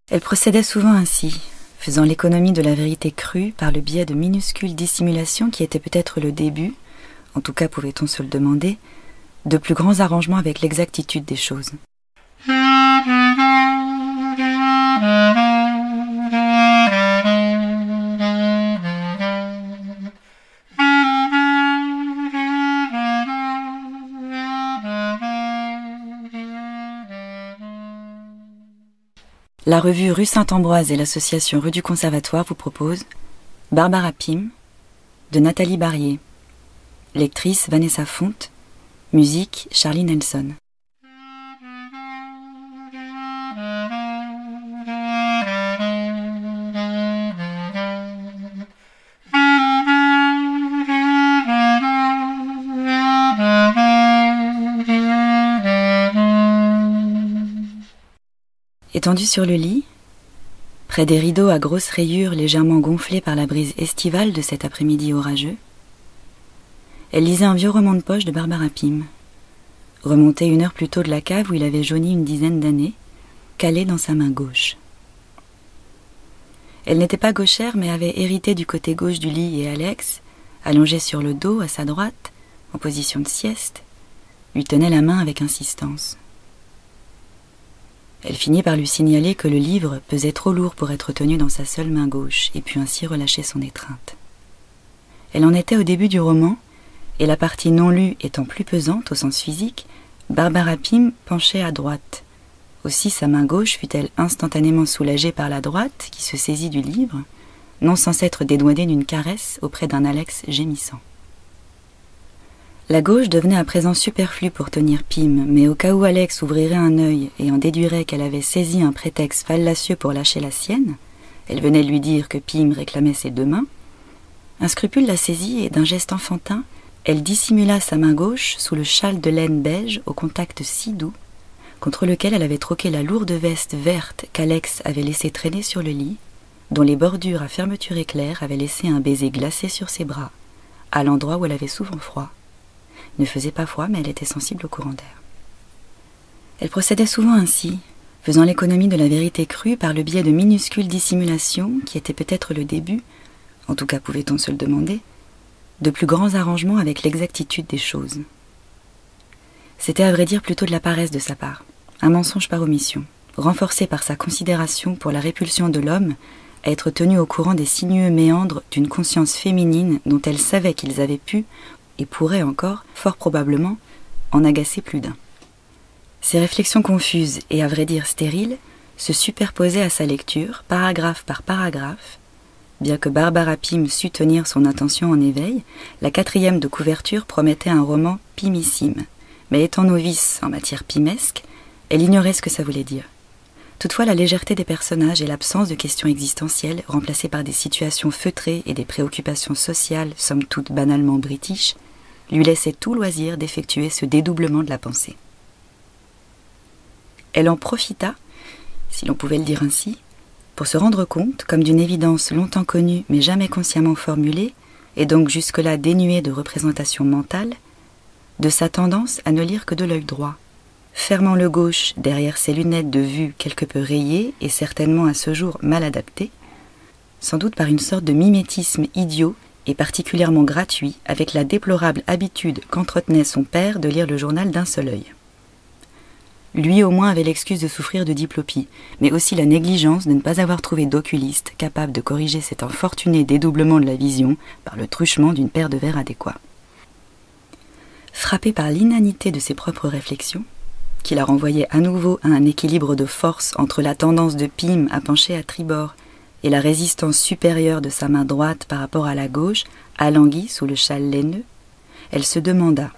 Elle procédait souvent ainsi, faisant l'économie de la vérité crue par le biais de minuscules dissimulations qui étaient peut-être le début, en tout cas pouvait-on se le demander, de plus grands arrangements avec l'exactitude des choses. La revue Rue Saint-Ambroise et l'association Rue du Conservatoire vous proposent Barbara Pym de Nathalie Barrier. Lectrice Vanessa Fonte. Musique Charlie Nelson. Étendue sur le lit, près des rideaux à grosses rayures légèrement gonflés par la brise estivale de cet après-midi orageux, elle lisait un vieux roman de poche de Barbara Pym, remonté 1 heure plus tôt de la cave où il avait jauni une dizaine d'années, calé dans sa main gauche. Elle n'était pas gauchère mais avait hérité du côté gauche du lit et Alex, allongé sur le dos à sa droite, en position de sieste, lui tenait la main avec insistance. Elle finit par lui signaler que le livre pesait trop lourd pour être tenu dans sa seule main gauche et put ainsi relâcher son étreinte. Elle en était au début du roman, et la partie non lue étant plus pesante au sens physique, Barbara Pym penchait à droite. Aussi sa main gauche fut-elle instantanément soulagée par la droite qui se saisit du livre, non sans s'être dédouanée d'une caresse auprès d'un Alex gémissant. La gauche devenait à présent superflue pour tenir Pym, mais au cas où Alex ouvrirait un œil et en déduirait qu'elle avait saisi un prétexte fallacieux pour lâcher la sienne, elle venait lui dire que Pym réclamait ses 2 mains, un scrupule la saisit et d'un geste enfantin, elle dissimula sa main gauche sous le châle de laine beige au contact si doux, contre lequel elle avait troqué la lourde veste verte qu'Alex avait laissée traîner sur le lit, dont les bordures à fermeture éclair avaient laissé un baiser glacé sur ses bras, à l'endroit où elle avait souvent froid. Il ne faisait pas froid, mais elle était sensible au courant d'air. Elle procédait souvent ainsi, faisant l'économie de la vérité crue par le biais de minuscules dissimulations qui étaient peut-être le début, en tout cas pouvait-on se le demander, de plus grands arrangements avec l'exactitude des choses. C'était à vrai dire plutôt de la paresse de sa part, un mensonge par omission, renforcé par sa considération pour la répulsion de l'homme à être tenu au courant des sinueux méandres d'une conscience féminine dont elle savait qu'ils avaient pu, et pourrait encore, fort probablement, en agacer plus d'un. Ces réflexions confuses et à vrai dire stériles se superposaient à sa lecture, paragraphe par paragraphe. Bien que Barbara Pym sût tenir son attention en éveil, la 4e de couverture promettait un roman pymissime. Mais étant novice en matière pymesque, elle ignorait ce que ça voulait dire. Toutefois, la légèreté des personnages et l'absence de questions existentielles, remplacées par des situations feutrées et des préoccupations sociales, somme toute banalement british, lui laissait tout loisir d'effectuer ce dédoublement de la pensée. Elle en profita, si l'on pouvait le dire ainsi, pour se rendre compte, comme d'une évidence longtemps connue mais jamais consciemment formulée, et donc jusque-là dénuée de représentation mentale, de sa tendance à ne lire que de l'œil droit, fermant le gauche derrière ses lunettes de vue quelque peu rayées et certainement à ce jour mal adaptées, sans doute par une sorte de mimétisme idiot et particulièrement gratuit avec la déplorable habitude qu'entretenait son père de lire le journal d'un seul œil. Lui au moins avait l'excuse de souffrir de diplopie, mais aussi la négligence de ne pas avoir trouvé d'oculiste capable de corriger cet infortuné dédoublement de la vision par le truchement d'une paire de verres adéquats. Frappé par l'inanité de ses propres réflexions, qui la renvoyait à nouveau à un équilibre de force entre la tendance de Pym à pencher à tribord et la résistance supérieure de sa main droite par rapport à la gauche, alanguie sous le châle laineux, elle se demanda,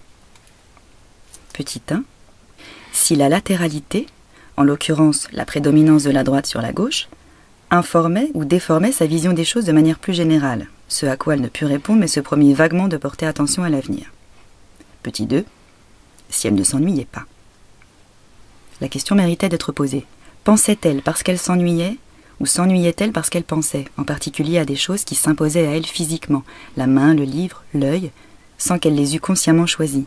petit 1, si la latéralité, en l'occurrence la prédominance de la droite sur la gauche, informait ou déformait sa vision des choses de manière plus générale, ce à quoi elle ne put répondre mais se promit vaguement de porter attention à l'avenir. Petit 2, si elle ne s'ennuyait pas. La question méritait d'être posée. Pensait-elle parce qu'elle s'ennuyait, ou s'ennuyait-elle parce qu'elle pensait, en particulier à des choses qui s'imposaient à elle physiquement, la main, le livre, l'œil, sans qu'elle les eût consciemment choisis?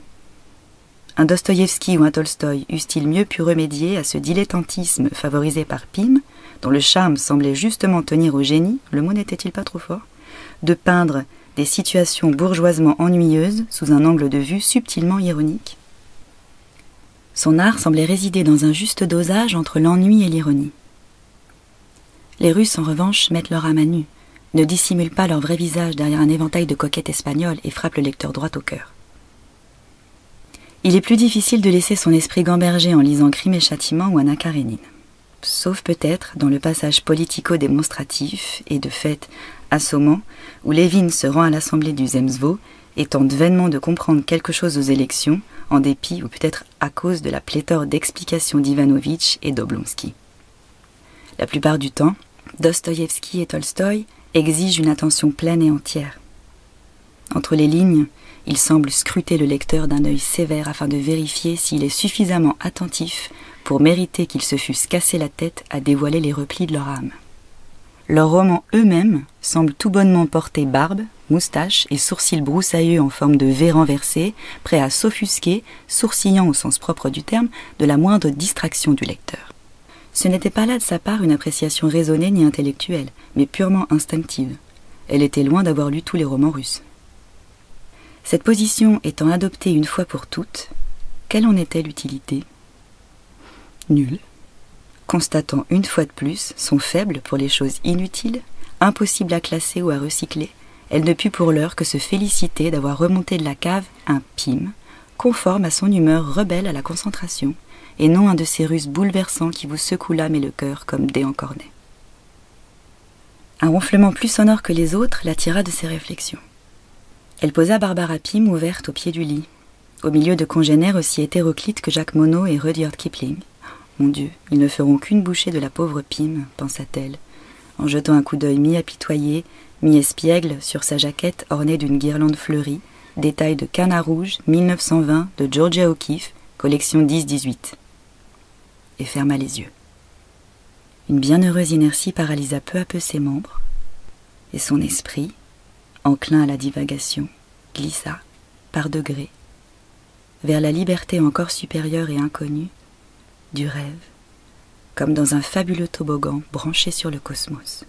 Un Dostoïevski ou un Tolstoï eussent-ils mieux pu remédier à ce dilettantisme favorisé par Pym, dont le charme semblait justement tenir au génie, le mot n'était-il pas trop fort, de peindre des situations bourgeoisement ennuyeuses sous un angle de vue subtilement ironique. Son art semblait résider dans un juste dosage entre l'ennui et l'ironie. Les Russes, en revanche, mettent leur âme à nu, ne dissimulent pas leur vrai visage derrière un éventail de coquettes espagnoles et frappent le lecteur droit au cœur. Il est plus difficile de laisser son esprit gamberger en lisant Crime et Châtiment ou Anna Karénine. Sauf peut-être dans le passage politico-démonstratif et de fait assommant, où Lévin se rend à l'assemblée du Zemstvo et tente vainement de comprendre quelque chose aux élections, en dépit ou peut-être à cause de la pléthore d'explications d'Ivanovitch et d'Oblonsky. La plupart du temps, Dostoïevski et Tolstoï exigent une attention pleine et entière. Entre les lignes, il semble scruter le lecteur d'un œil sévère afin de vérifier s'il est suffisamment attentif pour mériter qu'ils se fussent cassé la tête à dévoiler les replis de leur âme. Leurs romans eux-mêmes semblent tout bonnement porter barbe, moustache et sourcils broussailleux en forme de V renversé, prêts à s'offusquer, sourcillant au sens propre du terme, de la moindre distraction du lecteur. Ce n'était pas là de sa part une appréciation raisonnée ni intellectuelle, mais purement instinctive. Elle était loin d'avoir lu tous les romans russes. Cette position étant adoptée une fois pour toutes, quelle en était l'utilité ? Nulle. Constatant une fois de plus son faible pour les choses inutiles, impossibles à classer ou à recycler, elle ne put pour l'heure que se féliciter d'avoir remonté de la cave un Pym, conforme à son humeur rebelle à la concentration, et non un de ces Russes bouleversants qui vous secouent l'âme et le cœur comme dés en cornet. Un ronflement plus sonore que les autres l'attira de ses réflexions. Elle posa Barbara Pym ouverte au pied du lit, au milieu de congénères aussi hétéroclites que Jacques Monod et Rudyard Kipling. Mon Dieu, ils ne feront qu'une bouchée de la pauvre Pym, pensa-t-elle, en jetant un coup d'œil mi-apitoyé, mi-espiègle sur sa jaquette ornée d'une guirlande fleurie, détail de Canard rouge, 1920, de Georgia O'Keeffe, collection 10-18. Et ferma les yeux. Une bienheureuse inertie paralysa peu à peu ses membres, et son esprit, enclin à la divagation, glissa, par degrés, vers la liberté encore supérieure et inconnue du rêve, comme dans un fabuleux toboggan branché sur le cosmos.